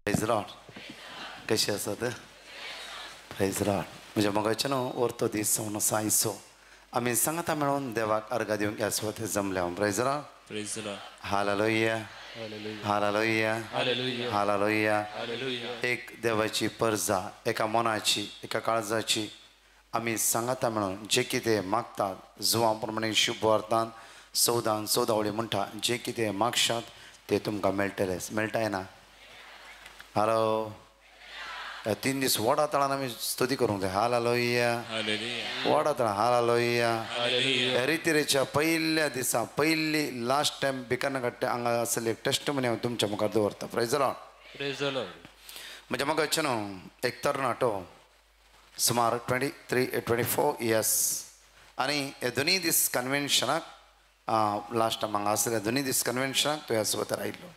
Praise Lord. कशी आसात? Praise Lord. म्हणजे मगाचे न्हू वरतो दीस जावन आसा आयचो आमी सांगाता मेळून देवाक अर्घ दिवंक ह्या सुवातेर जमले हांव. Praise Lord. Praise the Lord. Hallelujah hallelujah Hallelujah. Hallelujah. Hallelujah. एक देवाची परजा एका मनाची एका काळजाची आमी सांगाता मेळून जे कितें मागतात जुवा प्रमाणे शुभ अर्थान सौदान सौदावळी म्हणटा जे कितें मागशात ते तुमकां मेळटलें. मेळटाय ना? हालो. 3 दीस वडा तळान आमी स्तुती करूंक जाय. हालेलुया. Hallelujah. वडा तळा हालेलुया. Hallelujah. रितीरेच्या पहिल्या दिसा पहिली लास्ट टायम भिकाना कट्टे हांगा आसले एक टेस्ट म्हणे हांव तुमच्या मुखार दवरता. Praise Lord. Praise the Lord. म्हणजे म्हाका न्हू एक तरणाटो सुमार 23-24 इयर्स आनी हे दोनूय दीस कन्वेन्शनाक लास्ट टायम हांगा आसले दोनूय दीस कन्वेन्शनाक तो ह्या सुवातेर आयिल्लो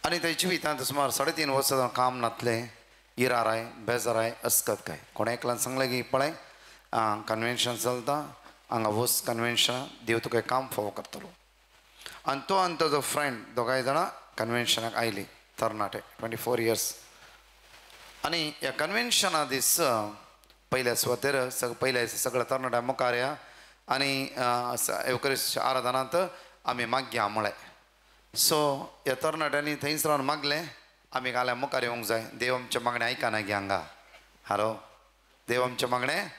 आनी तेच्या जिवितांत सुमार 3.5 वर्सां काम नासलें. इराराय बेजाराय असकत काय कोणा एकल्यान सांगलें की पळय कन्वेन्शन चलता हांगा वच कन्वेन्शन देव तुका काम फावो करतलो. आनी ताजो फ्रेंड दोगांय जाणां कन्वेन्शनाक आयलीं तरणाटे 24 इयर्स. आनी ह्या कन्वेन्शना दीस पयल्या सुवातेर पयल्या सगळ्या तरणाट्या मुखार या आनी एवकरिस्ट आराधनांत आमी मागया म्हळें. सो ह्या तरणाट्यांनी थंयच रावन मागलें आमी घाल्या मुखार येवंक जाय. देव आमचे मागणें आयकना गी हांगा. हालो. देव आमचे मागणें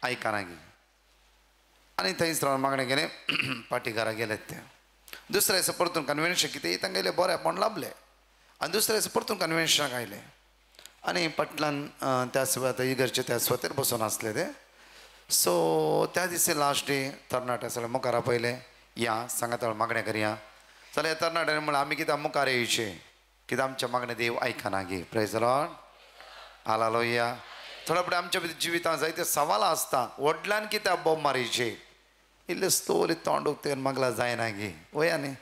आयकना गी. आनी थंयच रावन मागणें गेलें पाटी घरा गेले ते. दुसऱ्या दिसा परतून कन्वेन्शन कितें तांकां गेले बरें लाभलें आनी दुसऱ्या दिसा परतून कन्वेन्शनाक आयले आनी फाटल्यान त्या सुवातेर इगर्जे त्या सुवातेर बसून आसले ते. सो त्या दिसा लास्ट डे तरणाटे सगळे मुखार पयले या सांगात मागणें करया जाल्यार तरणाट्यांनी म्हणलें आमी कित्याक मुखार येवचें कित्याक आमचें मागणें देव आयकना गे. Praise Lord. हालेलुया. थोडे फुडें आमच्या जिवितांत जायते सवाल आसता. व्हडल्यान कित्याक बोब मारयचे इल्ले स्तोरी तोंड उक्तेन मागला जायना गे. वया न्ही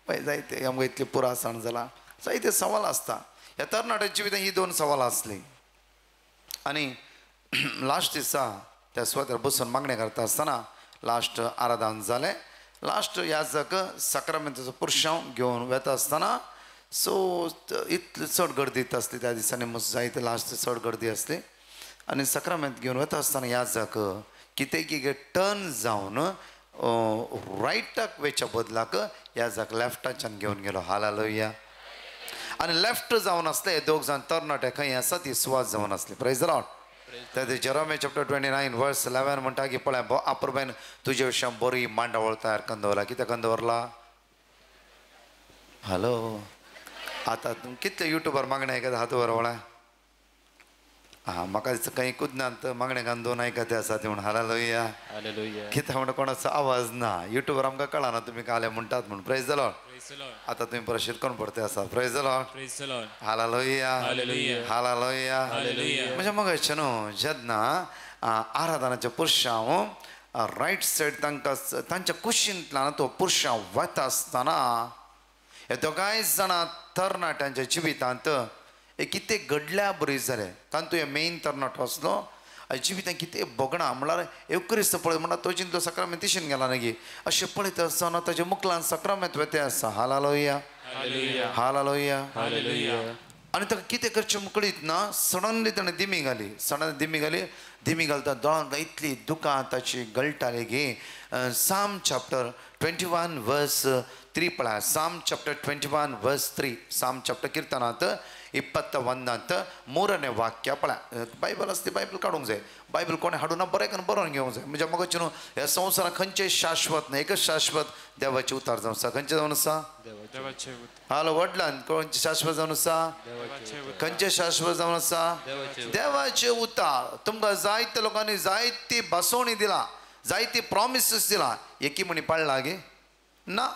पळय जायते आमकां इतली पुरासाण जाला जायते सवाल आसता. ह्या तरणाट्याच्या जिवितांत ही 2 सवाल आसलीं आनी लास्ट दिसा त्या सुवातेर बसून मागणें करता आसतना लास्ट आराधन जालें. लास्ट याजक सक्रामेंताचो पुरशांव घेवन वेता आसतना सो इतली चड गर्दी आसली त्या दिसांनी जायते लास्ट चड गर्दी आसली आनी सक्रामेंत घेवन वता आसतना याजक कितें की टर्न जावन रायटाक वेच्या बदलाक याजक लेफ्टाच्यान घेवन गेलो. हालेलुया. आनी लेफ्ट जावन आसले हे 2 जाण तरणाटे खंय आसा ती सुवात जावन आसली. Praise Lord. ते जेरोमिया चॅप्टर 29 वर्स 11 म्हणटा की पळय आपुरबायन तुजे विशयां बरी मांडावळ तयार करून दवरला. कित्याक करून दवरला? हॅलो. आतां तूं कितले युट्यूबर मागणें आयकता हात वर वळा. म्हाका दिसता खंय कुदनांत मागणें घालून 2 आयकते आसा ती म्हण. हालेलुया. कित्याक म्हणटा कोणाचो आवाज ना युट्यूबर आमकां कळना तुमी काले म्हणटात म्हण. Praise the Lord. आतां तुमी परत शिरकोन पडते आसा. Praise the Lord. Hallelujah hallelujah. म्हणजे मगाचे न्हू जेन्ना आराधनाच्या पुरशांव रायट सायड तांकां तांच्या कुशींतल्यान तो पुरशांव वता आसतना हे दोगांय जाणां तरणाट्यांच्या जिवितांत कितें घडल्या बरी जालें. कारण तुवें मेन तरणाटो आसलो जिवितांत कितें भोगणा म्हणल्यार एवकरिस्त पळय म्हणटा तो चिंतलो सक्रामेंत तिशेन गेला न्ही अशें पळयत आसतना ताच्या मुखलान सक्रामेंत वेते आसा. Hallelujah hallelujah. आनी ताका कितें करचें कळीत ना सडनली ताणें दिमी घाली. दिमी घालता दोळांत इतली दुकां ताची गळटाली गे. साम चॅप्टर 21 वर्स 3 पळय. साम चॅप्टर 21 वर्स 3. साम चॅप्टर किर्तनांत 21 3ನೇ वाक्य पळय. बायबल आसता बायबल काडूंक जाय. बायबल कोणें हाडून बरें करून बरोवन घेवंक जाय. म्हणजे मगाचे न्हू ह्या संवसारांत खंयचें शाश्वत ना एकच शाश्वत देवाचें उतार जावन आसा. खंयचें जावन आसा? हालो व्हडल्यान खंयचें शाश्वत जावन आसा? खंयचें शाश्वत जावन आसा? देवाचें उतार. तुमकां जायत्या लोकांनी जायती बसवणी दिला जायती प्रॉमिसीस दिला एकी म्हणी पाळला गे ना.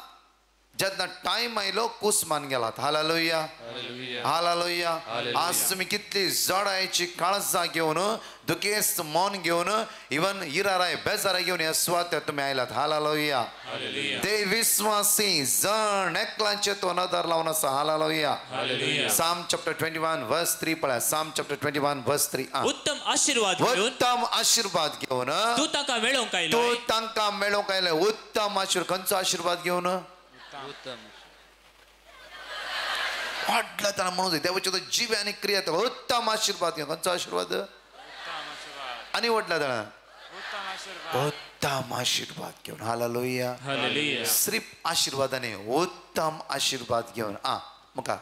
जेन्ना टायम आयलो कुसमान गेलात. Hallelujah hallelujah. आज तुमी कितली जडायची काळजां घेवन दुखेस्त मन घेवन इवन इराराय बेजाराय घेवन ह्या सुवातेर तुमी आयलात. हालेलुया. ते विश्वासी जण एकलांचे तो नदर लावन आसा. हालेलुया. साम चॅप्टर 21 वर्स 3 पळय. साम चॅप्टर 21 वर्स 3. उत्तम आशीर्वाद घेवन तू तांकां मेळोवंक आयले. उत्तम आशीर्वाद. खंयचो आशीर्वाद घेवन? वाढला त्याला म्हणून देवाच्या तो जीव आणि क्रिया तो उत्तम आशीर्वाद घेऊन कोणचा आशीर्वाद आणि वाढला त्याला उत्तम आशीर्वाद घेऊन हालेलुया हालेलुया सिर्फ आशीर्वादाने उत्तम आशीर्वाद घेऊन मुका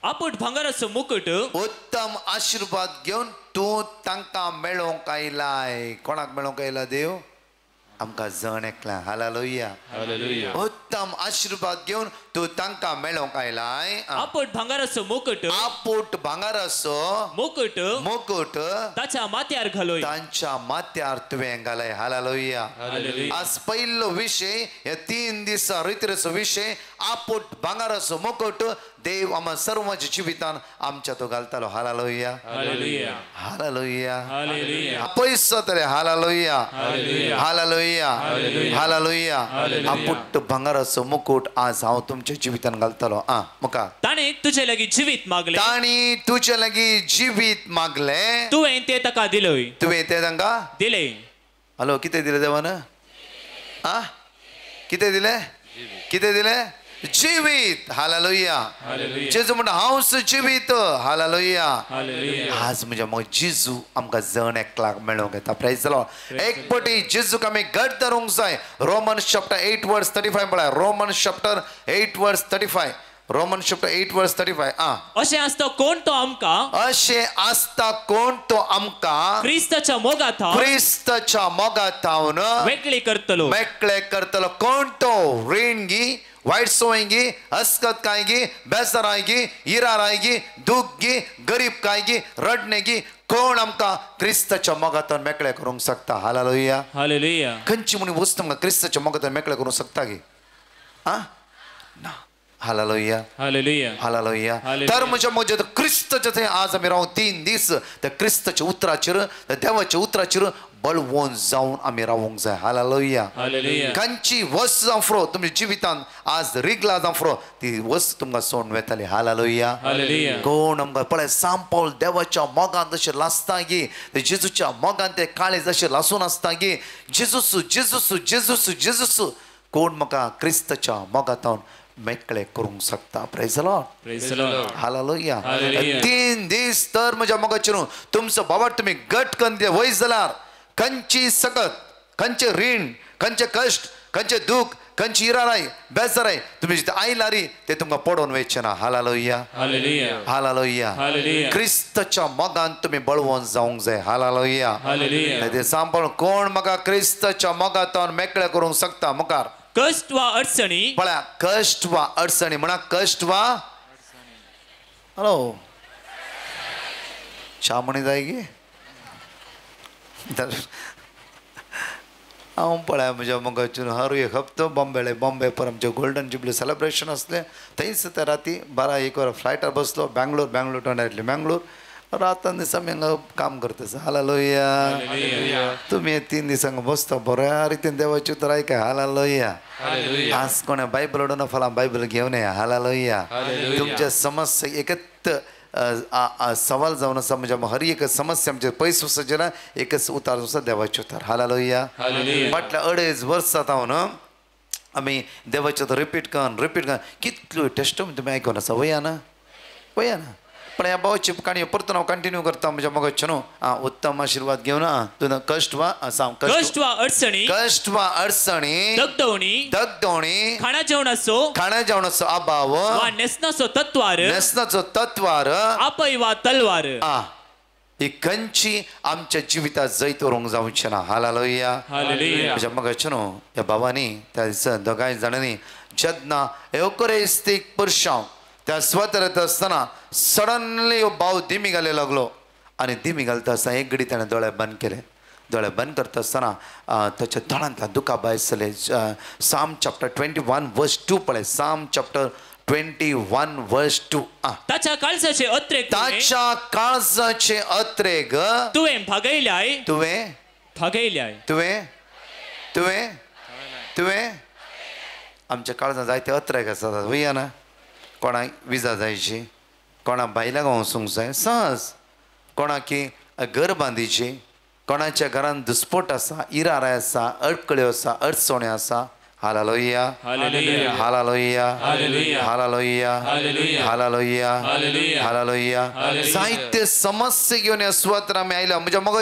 आपट भांगाराचं मुकुट उत्तम आशीर्वाद घेऊन तू तांका मेळोंक आयलाय कोणाक मेळोंक आयला देव आमकां जण एकला हालेलुया हालेलुया उत्तम आशीर्वाद घेऊन तू तांका मेळोंक आयलाय आपट भांगाराचं मुकुट आपूट भांगाराचो मुकुट मुकुट ताच्या माथ्यार घालोय तांच्या माथ्यार तुवें घालाय हालेलुया हालेलुया आज पहिलो विषय हे 3 दीस रितीचो विषय आपूट भांगाराचो मुकुट देव आम्हा सर्वांच्या जिवितान आमच्या तो घालतालो हालेलुया हालेलुया हालेलुया हालेलुया पयसो तरी हालेलुया हालेलुया हालेलुया आपूट भांगाराचो मुकुट आज हांव तुमच्या जिवितान घालतालो मुका ताणे तुझे लागीं जिवीत मागले ताणी तुझे लागीं जिवीत मागले तुवें ते ताका दिलोय तुवें ते तांकां दिले हॅलो कितें दिलें देवान कितें दिलें कितें दिलें जिवीत हालेलुया जेजू म्हणटा हांवच जिवीत हालेलुया आज म्हणजे मग जेजू आमकां जण एकलाक मेळोंक येता प्रेज द लॉर्ड एक पटी जेजूक आमी घट धरूंक जाय रोमन्स चॅप्टर 8 वर्स 35 पळय रोमन्स चॅप्टर 8 वर्स 35 रोमन्स चॅप्टर 8 वर्स 35 अशें आसता कोण तो आमकां अशें आसता कोण तो आमकां क्रिस्ताच्या मोगात क्रिस्ताच्या मोगात थावन वेगळी करतलो मेकळे करतलो कोण तो ऋणगी वाईट सवयीगी अस्कतकायगी बेसरायगी इरारायगी दुःखगी गरीब कायगी रडणेगी कोण आमकां क्रिस्ताच्या मोगातून मेकळे करूंक शकता हालेलुया हालेलुया खंयची म्हणी वस्त आमकां क्रिस्ताच्या मोगातून मेकळे करूंक शकता गे ना हालेलुया हालेलुया हालेलुया तर म्हणजे मजे क्रिस्ताचे थंय आज आमी रावूं 3 दीस त्या क्रिस्ताच्या उतराचेर त्या देवाच्या उतराचेर बळवून जावन आमी रावूंक जाय हालेलुया हालेलुया खंयची वस्त जावं फुरो तुमच्या जिवितान आज रिगला जावं फुरो ती वस्त तुमकां सोडून वेताली हालेलुया हालेलुया कोण आमकां पळय सांपल देवाच्या मोगान जशें लासता गे ते जेजूच्या मोगान ते काळे जशें लासून आसता गे जेजूसू जेजूसू जेजूसू जेजूसू कोण म्हाका क्रिस्ताच्या मोगातावन मेकळे करूंक शकता praise the Lord praise the Lord hallelujah hallelujah 3 दीस तर म्हज्या मोगाचेर तुमचो बाबा तुमी घट करून वय जाल्यार खंयची सकत खंयचे रीण खंयचे कश्ट खंयचे दूख खंयची इराराय बेजाराय तुमी जिथे आयलारी ते तुमकां पडोवन वयचे ना हालेलुया हालेलुया हालेलुया हालेलुया क्रिस्ताच्या मोगान तुमी बळवून जावंक जाय हालेलुया हालेलुया ते सांपळ कोण म्हाका क्रिस्ताच्या मोगातावन मेकळे करूंक शकता मुखार कष्ट वा अडचणी पळया कश्ट वा अडचणी म्हणा कश्ट वा हॅलो च्या म्हणी जाय गे हांव पळय म्हज्या मोगाचेर हर एक हप्तो बॉम्बे पर आमचे गोल्डन जुबली सेलिब्रेशन आसलें थंयच ते राती 12-1 वर फ्लायटार बसलो बँगलोर टू डायरेक्टली बँगलोर रातान दिसा आमी हांगा काम करतास हालेलुया तुमी 3 दीस हांगा बसता बऱ्या रितीन देवाची उतर आयकाय हालेलुया आज कोणा बायबल ओडून फाल्यां बायबल घेवन येया हालेलुया तुमच्या समस्या एकच सवाल जावन आसा म्हणजे हर एक समस्या आमचे पयस वचचे ना एकच उतार आसा देवाचे उतार हालेलुया फाटल्या 2.5 वर्सां जावन आमी देवाचे उतार रिपीट करून कितल्यो टेस्ट तुमी आयकून आसा वया ना पण ह्या भावाची काणी परतून हांव कंटिन्यू करता म्हणजे मोगाचे न्हू उत्तम आशीर्वाद घेवन तुका कश्ट वा कष्ट वा अडचणी दगदवणी खाणा जेवणाचो अभाव वा नेसनाचो तत्वार आपय वा तलवार ही खंयची आमच्या जिवितात जैत व्हरूंक जावचें ना हालेलुया म्हणजे मोगाचे न्हू ह्या भावांनी त्या दिसा दोगांय जाणांनी जेन्ना एवकरेस्तीक पुरशांव त्या स्वतंत्र आसतना सडनली भाव दिमी घाले लागलो आणि दिमी घालता आसतना एक घडी ताणें दोळे बंद केले दोळे बंद करता आसतना ताच्या दोळ्यांतल्यान दुखा भायर सरले साम चॅप्टर 21 वर्स 2 पळय साम चॅप्टर 21 वर्स 2 ताच्या काळजाचे अत्रेग तुवें आमच्या काळजांत जायते अत्रेग आसात वया ना कोणाक विजा जायची कोणाक बायलाक वचूंक जाय सहज कोणाकी घर बांदीची कोणाच्या घरान दुस्पोट आसा इराराय आसा अडकळ्यो आसा अडचण्यो आसा hallelujah Hallelujah. Hallelujah Hallelujah. Hallelujah Hallelujah. Hallelujah Hallelujah. Hallelujah Hallelujah. साहित्य समस्या घेऊन या सुवातर आम्ही आयला म्हणजे मग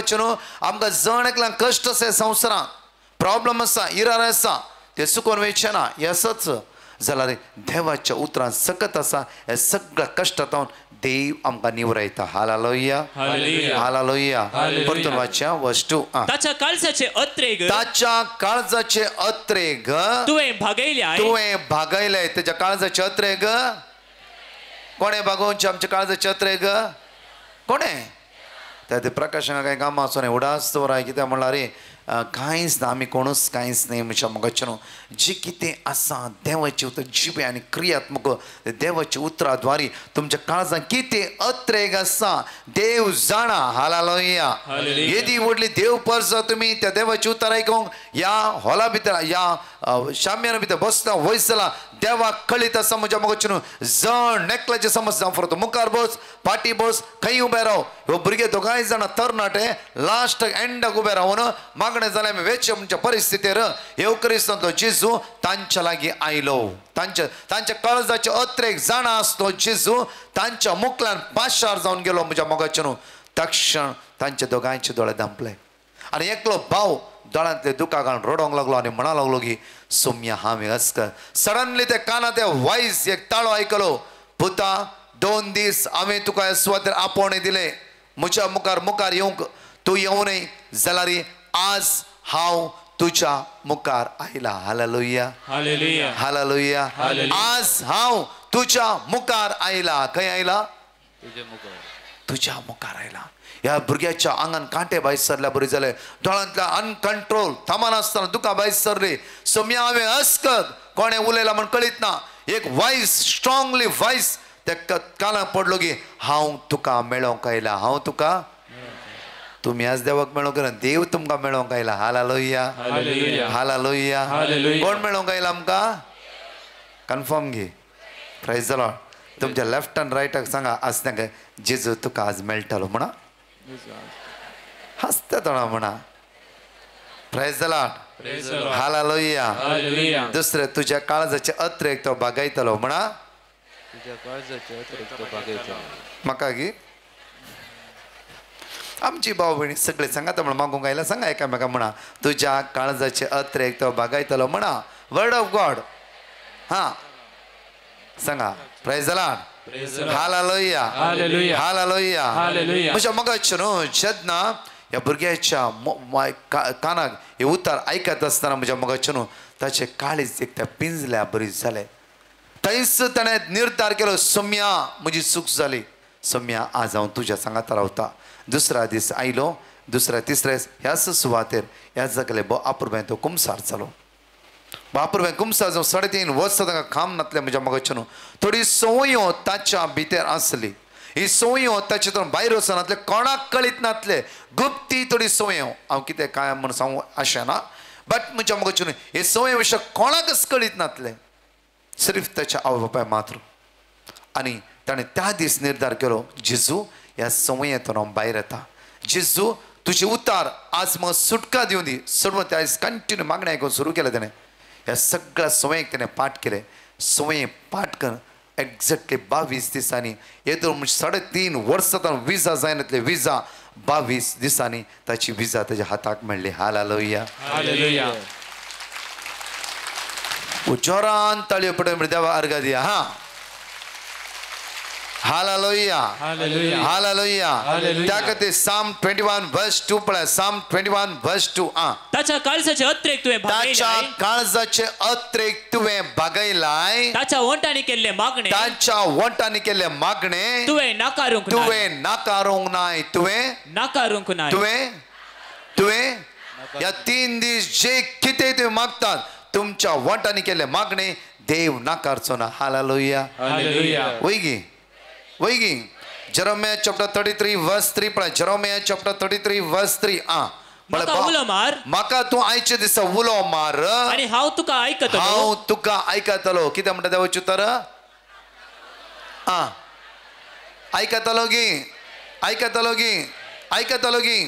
आमकां जण एकला कष्ट असे संवसारांत प्रॉब्लेम आसा इरार आसा ते सुकोवन वयचेना यसच जाल्यार देवाच्या उतरांत सकत आसा हे सगळ्या कश्टांतून देव आमकां निवरायता हालेलुया Hallelujah. Hallelujah Hallelujah. परतून वाच्या वस्तू ताच्या काळजाचे अत्रेग ताच्या काळजाचे अत्रे ग तुवें भागयल्याय तुवें भागयले त्याच्या काळजाचे अत्रे ग कोणे भागोवचे आमचे काळजाचे अत्रे ग कोणे त्या ते प्रकाशांक काय काम आसूं न्ही उडास दवराय कित्याक म्हणल्यार रे कांयच ना आमी कोणूच कांयच न्ही म्हणजे मोगाचें न्हू जी कितें आसा देवाची उतर जिबे आनी क्रियात्मक देवाच्या उतरा द्वारे तुमच्या काळजांत कितें अत्रेग आसा देव जाणा हालेलुया Hallelujah. येदी व्हडली देव परसा तुमी त्या देवाची उतर आयकूंक ह्या हॉला भितर ह्या शाम्याना भितर बसता वयसला देवाक कळीत आसा म्हज्या मोगाचें न्हू जण नेकलाचे समस्या फरत मुखार बस फाटी बस खंय उबे राव ह्यो भुरगे दोगांय जाणां तरणाटे लास्ट एंडाक उबे रावन मागणें जालें आमी वेचे म्हणच्या परिस्थितीर येव क्रिस्तांचो जेजू तांच्या लागीं आयलो तांच्या काळजाचे अत्रेक जाणा आसतो जेजू तांच्या मुखल्यान पाशार जावन गेलो म्हज्या मोगाचें न्हू तक्षण तांचे दोगांयचे दोळे धांपले आनी एकलो भाव दोळ्यांतले दुकां घालून रडोंक लागलो आनी म्हणा लागलो की सोम्या हांवें अस्कर सडनली ते कानात वायस एक ताळो आयकलो पुता 2 दीस हांवें तुका ह्या सुवातेर आपोवणें दिलें म्हज्या मुखार येवंक तूं येवं न्ही जाल्यार आज हांव तुज्या मुखार आयला हालेलुया Hallelujah. Hallelujah Hallelujah. आज हांव तुज्या मुखार आयला खंय आयला तुज्या मुखार आयला ह्या भुरग्याच्या आंगान कांटे भायर सरल्या बरी जालें दोळ्यांतल्या अनकंट्रोल थांबा नासतना दुकां भायर सरली सोम्या हांवें अस्कत कोणें उलयला म्हण कळीत ना एक वॉयस स्ट्रॉंगली वॉयस त्या कानाक पडलो की हांव तुका मेळोंक आयला हांव तुका तुम्ही आज देवाक मेळोंक ना देव तुमकां मेळोंक आयला हालेलुया Hallelujah. Hallelujah Hallelujah. कोण मेळोंक आयला आमकां कन्फर्म घे प्रायज द लॉर्ड तुमच्या लेफ्ट आनी रायटाक सांगा आसता जेजू तुका आज मेळटलो म्हणा हसता थोडा म्हणा prize the Lord Praise the Lord. Hallelujah Hallelujah. दुसरे तुझ्या काळजाचे अत्रेक तो बागायतलो म्हणा म्हाका गी आमची भाव भयणी सगळे सांगात म्हणून मागूंक आयला सांगा एकामेका म्हणा तुझ्या काळजाचे अत्रेक तो बागायतलो म्हणा वर्ड ऑफ गॉड हा सांगा prize the Lord Praise the Lord. Hallelujah Hallelujah. Hallelujah Hallelujah. म्हज्या मोगाचें न्हू जेन्ना ह्या भुरग्याच्या कानाक हे उतार आयकत आसतना म्हज्या मोगाचें न्हू ताचे काळीज एक त्या पिंजल्या बरी जालें थंयच ताणें निर्धार केलो सोम्या म्हजी चूक जाली सोम्या आज हांव तुज्या सांगात रावता दुसरा दीस आयलो दुसऱ्या तिसऱ्या ह्याच सुवातेर ह्या जागेले अपुरबाय तो कुमसार जालो बापूर कुमसार जावन 3.5 वर्सां ताका काम नातलें म्हज्या मोगाचें न्हू थोडी संवयो ताच्या भितर आसली ही संवयो ताचे तर भायर वचनातले कोणाक कळीत नातले गुप्ती थोडी संवयो हांव कितें काय म्हण सांगू आशेना बट म्हज्या मोगाचें न्हू हे संवय विशय कोणाकच कळीत नातले सिर्फ ताच्या आवय बापाय मात्र आनी ताणें त्या दीस निर्धार केलो जेजू ह्या संवयेंतून हांव भायर येता जेजू तुजे उतार आज म्हाका सुटका दिवं दी सोडून त्या कंटिन्यू मागणें आयकून सुरू केलें ताणें ह्या सगळ्या संवयेक ताणें पाठ केलें संवये पाठ कर एक्झॅक्टली 22 दिसांनी येदो 3.5 वर्सां विजा जायनातले विजा 22 दिसांनी ताची विजा ताच्या हाताक मेळ्ळी हालेलुया Hallelujah. जोरान ताळयो पडोवन देवा अर्घ दिया हा हालेलुया Hallelujah. Hallelujah Hallelujah. त्या खातीर साम 21 वर्स 2 पळय साम 21 वर्स 2 ताच्या काळजाचे अत्रेक तुवें ताच्या भागयल्याय काळजाचे अत्रेक तुवें बागयलाय ताच्या ओंटांनी केल्ले मागणे ताच्या वंटांनी केले मागणे तुवें नाकारूंक नाय. तुवें नाकारूंक नाय तुवें नाकारूंक नाय. तुवें या 3 दीस जे कितें तुवें मागतात तुमच्या वंटांनी केले मागणे देव नाकारचो ना हालेलुया Hallelujah. वैगी जेरेमिया चॅप्टर 33 वर्स 3 पळय जेरेमिया चॅप्टर 33 वर्स 3 म्हाका उलो मार म्हाका तूं आयचे दिसा उलो मार आनी हांव तुका आयकतलो. हांव तुका आयकतलो कितें म्हणटा देवाचें उतर आयकतलो गी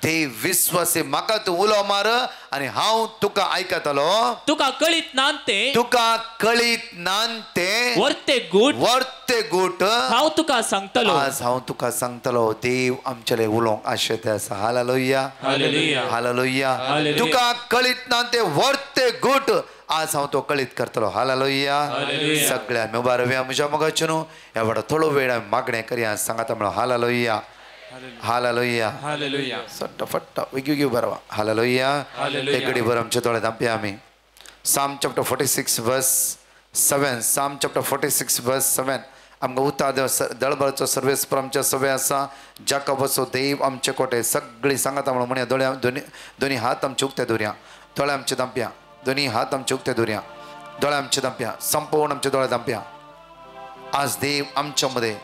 ते विश्वासी म्हाका तू उलो मार आणि हांव तुका आयकतलो तुका कळीत नांते तुका कळीत नांते वर्ते गुट वर्ते गुट हांव तुका सांगतलो आज हांव तुका सांगतलो देव आमचेले उलोवंक आशेते आसा हालेलुया हालेलुया हालेलुया हालेलुया. तुका कळीत नांते वर्ते गुट आज हांव तो कळीत करतलो हालेलुया हालेलुया. सगळ्या मुबारव्या म्हज्या मोगाचे न्हू एवढा थोडो वेळ आमी मागणें करया सांगाता म्हणून हालेलुया हालेलुया हालेलुया सट्ट फट्ट वेगवेगळी बरवा हालेलुया हालेलुया. एक घडी भर आमचे दोळे धांपया आमी Psalm chapter 46 verse 7 Psalm chapter 46 verse 7 आमकां उता देव दळबळचो सर्वेस्पर आमच्या सवय आसा जाका बसो देव आमचे कोटे सगळी सांगाता म्हणून म्हणया दोळे दोनी हात आमचे उक्ते दवरया दोळे आमचे धांपया दोनी हात आमचे उक्ते दवरया दोळे आमचे धांपया संपूर्ण आमचे दोळे धांपया आज देव आमच्या मध्ये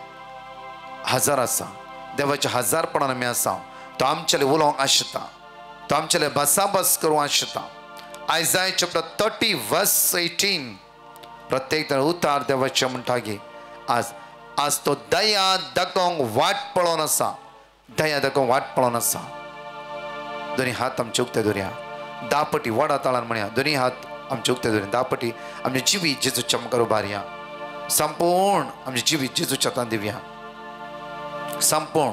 हजार आसा देवाच्या हजारपणान आमी आसा तो आमचेले उलोवंक आशता तो आमचेले बसाबस करूंक आशता Isaiah chapter 30 verse 18 प्रत्येक जण उतार देवाचे म्हणटागे आज तो दया दाखोवंक वाट पळोवन आसा दया दाखोवंक वाट पळोवन आसा दोनी हात आमचे उक्ते दवरया दापटी वडा ताळान म्हणया दोनी हात आमचे उक्ते दवरया दापटी आमची जिवी जेजूच्या मुखार उबारया संपूर्ण आमची जिवी जेजूच्या हातान दिवया संपूर्ण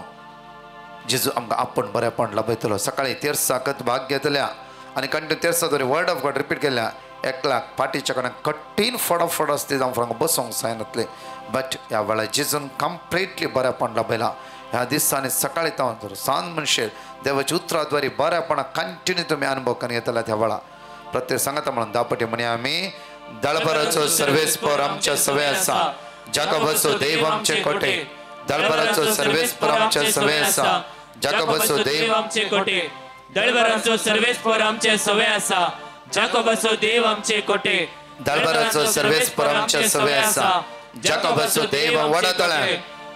जेजू आमकां आपण बरेपण लाभयतलो सकाळी तेर्साकत भाग घेतल्या आनी कंटिन्यू तेर्सा तरी वर्ड ऑफ गॉड रिपीट केल्या एकल्याक पाठीच्या कडे कठीण फडाफड आसते जावं फळांक बसोंक जायनातले बट ह्या वेळार जेजून कंप्लिटली बरेपण लाभयला ह्या दिसांनी सकाळी तावन सांज मनशेर देवाची उतराद्वारे बरेपणा कंटिन्यू तुमी अनुभव करून येतला ह्या वेळा प्रत्येक सांगता म्हणून दापटी म्हणया आमी दळबराचो सर्वेस्पर आमच्या सवय आसा जाका बसो देव आमचे कोटे दळबराचो सर्वेस्पर आमच्या सवय आसा जाका बसो देव आमचे कोटे दळबराचो सर्वेस्पर आमचे सवय आसा जाका बसो देव आमचे कोटे दळबराचो सर्वेस्पर आमच्या सवय आसा जाका बसो देव वडतळ्यान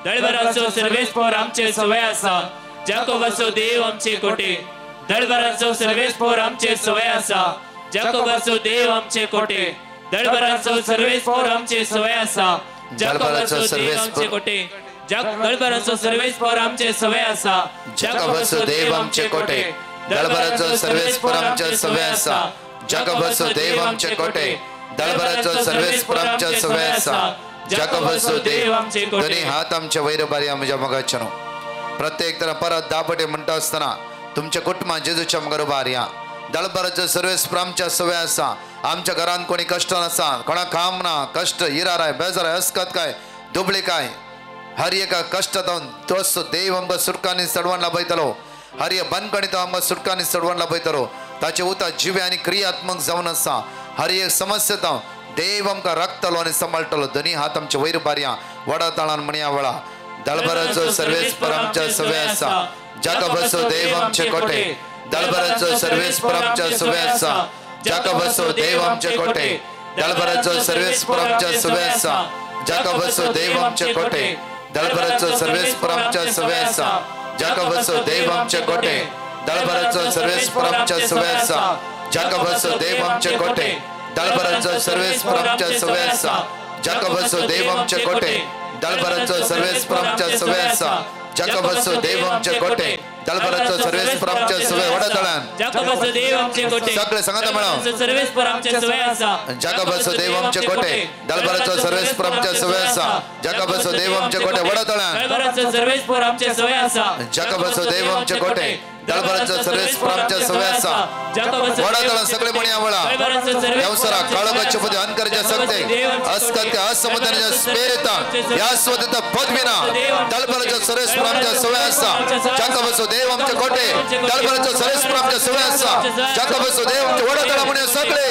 दळबराचो सर्वेस्पर आमचे सवय आसा जाको बसो देव आमचे कोटे दळबराचो सर्वेस्पर आमचे सवय आसा जाको बसो देव आमचे कोटे दळबराचो सर्वेस्पर आमचे सवय आसा जाको बसो देव आमचे कोटे दळबराचो सर्वेस्पर आमचे सवय आसा जाका बसो देव आमचे कोटे दळबराचो सर्वेस्पर आमच्या सवय आसा जाका बसो देव आमचे कोटे दळबराचो सर्वेस्पर आमच्या सवय आसा जाका बसो देव आमचे कोटे दोनी हात आमच्या वयर बारया म्हज्या मोगाच्यानो प्रत्येक तरा परत दापटे म्हणटा आसतना तुमच्या कुटुंबात जेजूच्या मुखार उबारया दळबराचो सर्वेस्पर आमच्या सवय आसा आमच्या घरांत कोणी कश्ट नासा कोणा काम ना कष्ट इराराय बेजाराय अस्कत काय दुबळी काय हर एका कष्टातून तोच देव आमकां सुटकांनी चडवण लाभयतलो हर एक बंदकणीत आमकां सुटकांनी चडवण लाभयतलो ताचे उता जिवे आनी क्रियात्मक जावन आसा हर एक समस्येत देव आमकां राखतलो आनी सांबाळटलो दोनी हात आमचे वयर बारया वडा ताळान म्हणया वळा दळबराचो सर्वेस्पर आमच्या सवय आसा जाका बसो देव आमचे कोटे दळबराचो सर्वेस्पर आमच्या सवय आसा जाका बसो देव आमचे कोटे दळबराचो सर्वेस्पर आमच्या सवय आसा जाका बसो देव आमचे कोटे दळबराचो सर्वेस्पर आमच्या सवय आसा जाका बसो देव आमचे कोटे दळबराचो सर्वेस्पर आमच्या सवय आसा जाका बसो देव आमचे कोटे दळबराचो सर्वेस्पर आमच्या सवय आसा जाका बसो देव आमचे कोटे दळबराचो सर्वेस्पर आमच्या सवय आसा जाका बसो देव आमचे कोटे दळबराचो सर्वेस्पर आमच्या सवय वडतळ्यान जाका बसो देव आमचे कोटे सगळे सांगता म्हणा सर्वेस्पर आमचे सवय आसा जाका बसो देव आमचे कोटे दळबराचो सर्वेस्पर आमच्या सवय आसा जाका बसो देव आमचे कोटे वडतळ्यान दळबराचो सर्वेस्पर आमचे सवय आसा जाका बसो देव आमचे कोटे दळबराचो सर्वेस्पर आमच्या सवय आसा जाका बसो वडतळ्यान सगळे म्हणया वळा दळबराचो सर्वेस्पर यवसरा काळोखाचे पदी अंकरच्या सकते अस्कत्य असमतनाच्या स्पेरिता या स्वतः पद्मिना दळबराचो सर्वेस्पर आमच्या सवय आसा जाका बसो देव आमचे कोटे दळबराचो सर्वेस्पर आमच्या सवय आसा जाका बसो देव आमचे वडतळा म्हणया सगळे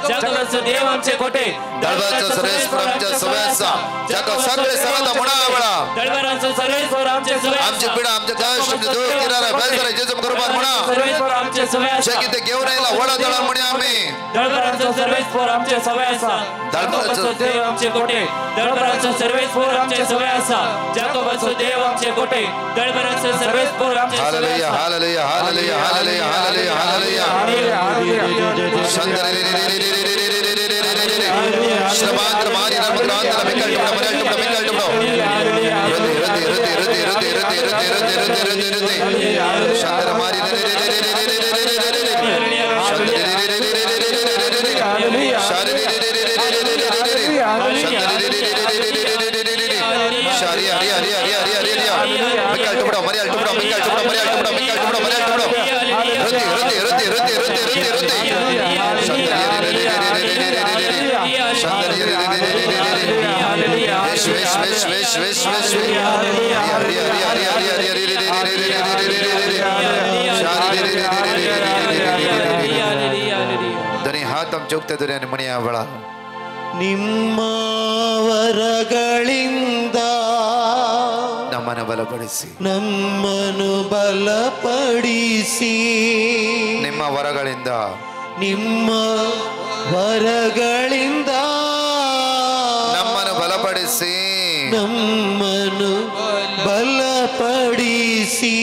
जाका बसो देव आमचे कोटे दळबराचो सर्वेस्पर आमच्या सवय आसा जाका सगळे सांगता म्हणा वळा दळबराचो सर्वेस्पर आमचे सवय आमचे पिढा आमचे कष्ट दूर किनारा बेजारा जेजू कुर्बान म्हणा सर्वेस्पर आमचे सवय आसा जे किते घेऊन आयला वडतळा म्हणया आम्ही दळबराचो सर्वेस्पर आमचे सवय आसा दळबराचो देव आमचे कोटे दळबराचो सर्वेस्पर आमचे सवय आसा जाका बसो देव आमचे कोटे दळबराचो सर्वेस्पर आमचे hallelujah hallelujah hallelujah hallelujah hallelujah hallelujah श्रमांतर मारी नमग्रांतर मिकल टुकड़ा मरल टुकड़ा मिकल टुकड़ा रति रति रति रति रति रति रति रति रति रति ಧ್ವನಿ ಹಾತ್ ಜೋಗ್ತಾ ಧ್ವನಿ ಮಣಿಯ ಬಳ ನಿಮ್ಮ ವರಗಳಿಂದ ನಮ್ಮನ್ನು ಬಲಪಡಿಸಿ ನಮ್ಮನ್ನು ಬಲಪಡಿಸಿ ನಿಮ್ಮ ವರಗಳಿಂದ ನಿಮ್ಮ ವರಗಳಿಂದ ನಮ್ಮನ್ನು ಬಲಪಡಿಸಿ ನಮ್ಮನ್ನು ಬಲಪಡಿಸಿ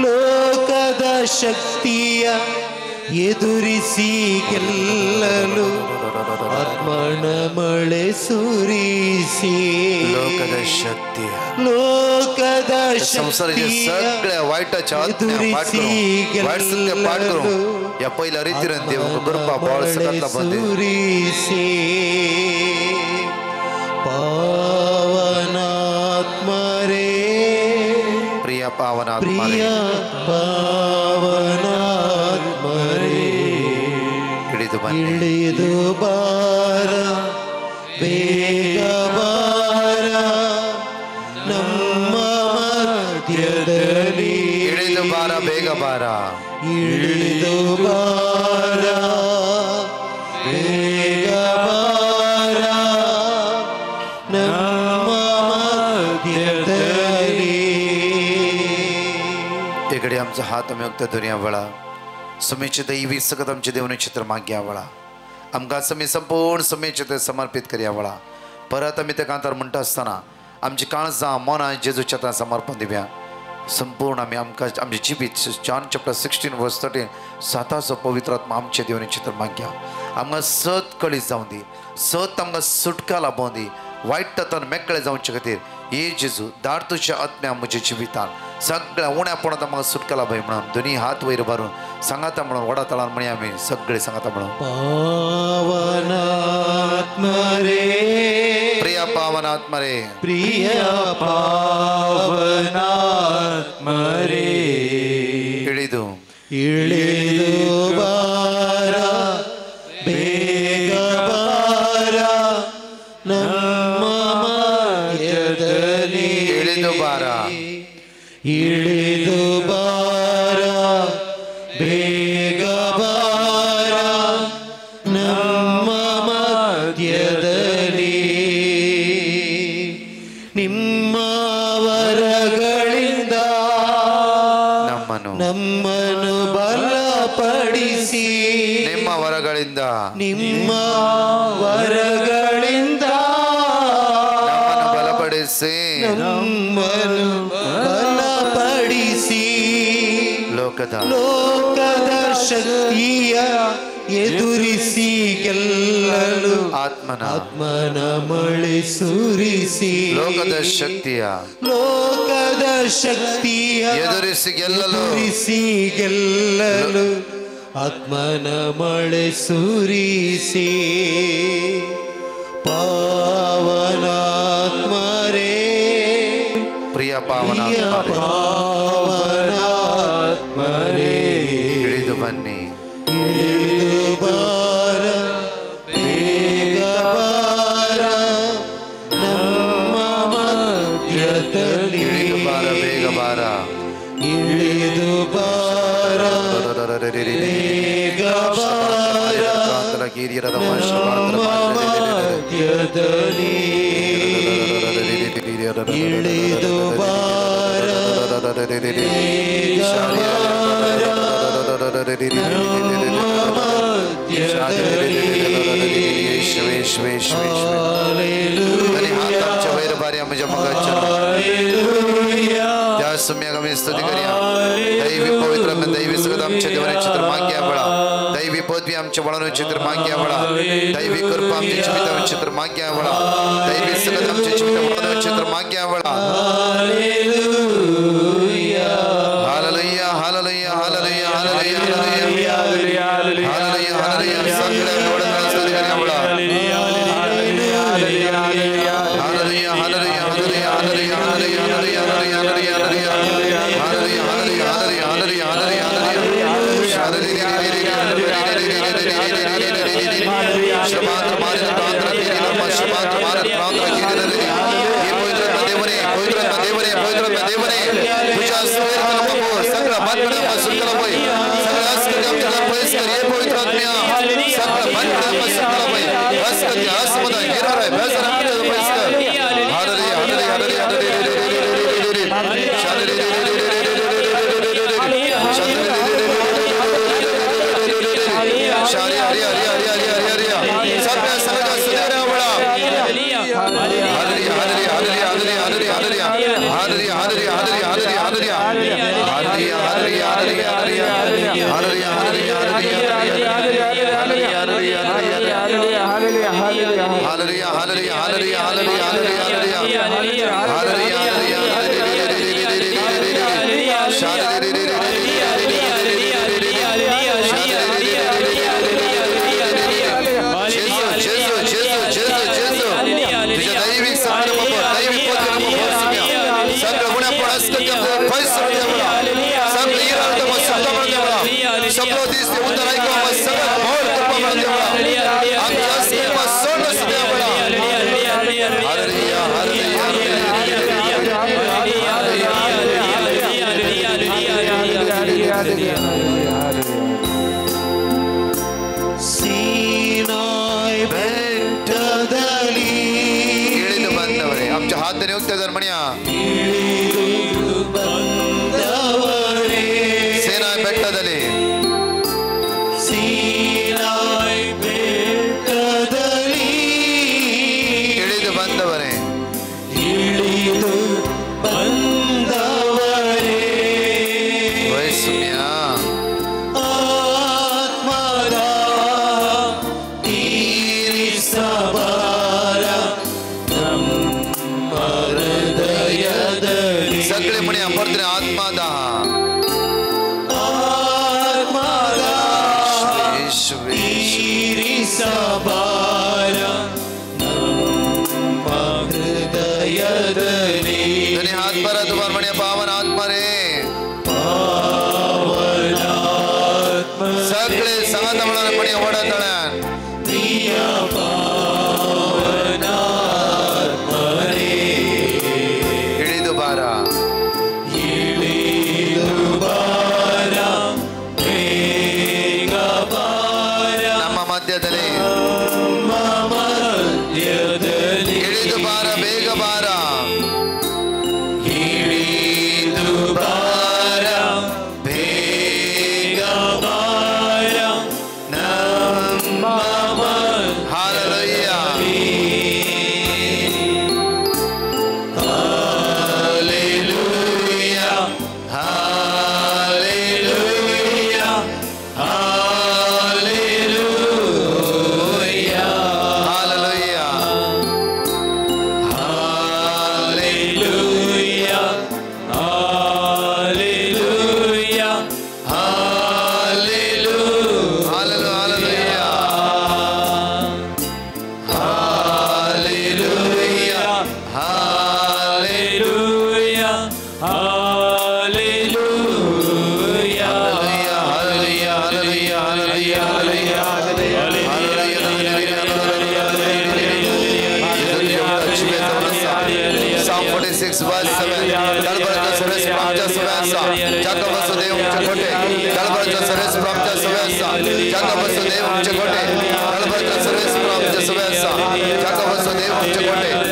ಲೋಕದ ಶಕ್ತಿಯ ಎದುರಿಸಿ ಗೆಲ್ಲಲು ಆತ್ಮನ ಮಳೆ ಸುರಿಸಿ ಲೋಕದ ಶಕ್ತಿಯ सगळ्या वाईटाच्या आत्म्या पाठ करो वाईट सत्य पाठ करो या पहिला रीतीने देव कृपा बाळ सकता बंदे पावनात्मरे प्रिय पावनात्मरे इಳಿದು ಬಾರ ಬೇಗ ಬಾರ ನಮ್ಮ ಮಧ್ಯದಲ್ಲಿ ಇಳಿದು ಬಾರ ಬೇಗ ಬಾರ ಇಳಿದು ಬಾರ ಬೇಗ ಬಾರ ನಮ್ಮ ಮಧ್ಯದಲ್ಲಿ इकडे आमचा हात आम्ही दुनिया वळा समेचे दैवी सगत आमचे देवने चित्र माग्या वळा आमकां समी संपूर्ण समेचे ते समर्पित करया वळा परत आमी ते कांतार म्हणटा आसतना आमची काळजां मनां जेजूच्या हातांत समर्पण दिव्या संपूर्ण आमी आमकां आमची जिबीत जॉन चॅप्टर 16 वर्स 13 साताचो पवित्र आत्मा आमचे देवने चित्र माग्या आमकां सत कळीस जावं दी सत आमकां सुटका लाभोवं दी वायट तत्वान मेकळे जावचे खातीर हे जेजू धाड तुज्या आत्म्या म्हज्या जिवितान सगळ्या उण्यापणांत आमकां सुटका लाभय म्हणून दोनी हात वयर मारून सांगाता म्हणून वडा तळान म्हणी आमी सगळे सांगाता म्हणून पावनात्मरे प्रिय पावनात्मरे प्रिय पावनात्मरे इಳಿದು ಬಾರ ಬೇಗ ಬಾರ ನಮ್ಮ ಮಧ್ಯದಲ್ಲಿ ಇಳಿದು ಬಾರ ಇಳಿದು ಬಾರ ಬೇಗ ಬಾರ ನಮ್ಮ ಮಧ್ಯದಲ್ಲಿ ನಿಮ್ಮ ವರಗಳಿಂದ ನಮ್ಮನ್ನು ಬಲಪಡಿಸಿ ನಿಮ್ಮ ವರಗಳಿಂದ ನಿಮ್ಮ ವರಗಳಿಂದ ನಮ್ಮನ್ನು ಬಲಪಡಿಸಿ ನಮ್ಮನ್ನು ಬಲಪಡಿಸಿ ಲೋಕದ ಶಕ್ತಿಯ ಎದುರಿಸಿ ಗೆಲ್ಲಲು ಆತ್ಮನ ಮಳೆ ಸುರಿಸಿ ಲೋಕದ ಶಕ್ತಿಯ ಎದುರಿಸಿ ಗೆಲ್ಲಲು ಆತ್ಮನ ಮಳೆ ಸುರಿಸಿ ಪಾವನಾತ್ಮರೇ ಪ್ರಿಯ ಪಾವನಾತ್ಮರೇ ಇಳಿದು ಬನ್ನಿ ಇಳಿದು ಬಾರ ಬೇಗ ಬಾರ ನಮ್ಮ ಮಧ್ಯದಲ್ಲಿ ಇಳಿದು ಬಾರ ಬೇಗ ಬಾರ ಇಳಿದು ಬಾರ ಬೇಗ ಬಾರ ನಮ್ಮ ಮಧ್ಯದಲ್ಲಿ ಇಳಿದು ಬಾರ ಬೇಗ ಬಾರ स्तुति करूया दैवी पवित्र दैवी सगळं आमच्या देवाने चित्र माग्या बळा दैवी पदवी आमच्या बळाने चित्र माग्या बळा दैवी कृपा आमच्या जीवितावर चित्र माग्या बळा दैवी सगळं आमच्या जीवितावर चित्र माग्या बळा hallelujah hallelujah hallelujah hallelujah hallelujah hallelujah hallelujah hallelujah सगळ्या देवाला स्तुति करूया बळा hallelujah hallelujah hallelujah hallelujah hallelujah hallelujah hallelujah hallelujah आत्म्या सकल मन कर्म सकल भय बस कर आसमदा गिरा रहे बस राम के बस कर हालेलुया हालेलुया हालेलुया सीनाई बेट्टदली इळिದು ಬಂದವರೇ आमच्या हात धरून होते धर्मण्या इळिದು ಬಂದವರೇ सीनाई ಬೆಟ್ಟದಲ್ಲಿ सीनाई बेट्टदली इळिದು ಬಂದವರೇ इळिದು ಬಂದವರೇ ವಯಸ್ಸುಮ್ಯ सगळे म्हणे अमर्त्य आत्मादा हाथ पर तुम्हार म्हणे पावन आत्मा रे सगळे संगत म्हणे ओढतळ इळिದು ಬಾರ ನಮ್ಮ ಮಧ್ಯದಲ್ಲಿ ಇಳಿದು ಬಾರ ಬೇಗ ಬಾರ ಇಳಿದು ಬಾರ ಬೇಗ ಬಾರ ನಮ್ಮ hallelujah hallelujah hallelujah Psalm 46 verse 7 Dalbaraja Suresh Pramja Suvasa Jaka Vasudev Chakote Dalbaraja Suresh Pramja Suvasa Jaka Vasudev Chakote Dalbaraja Suresh Pramja Suvasa Jaka Vasudev Chakote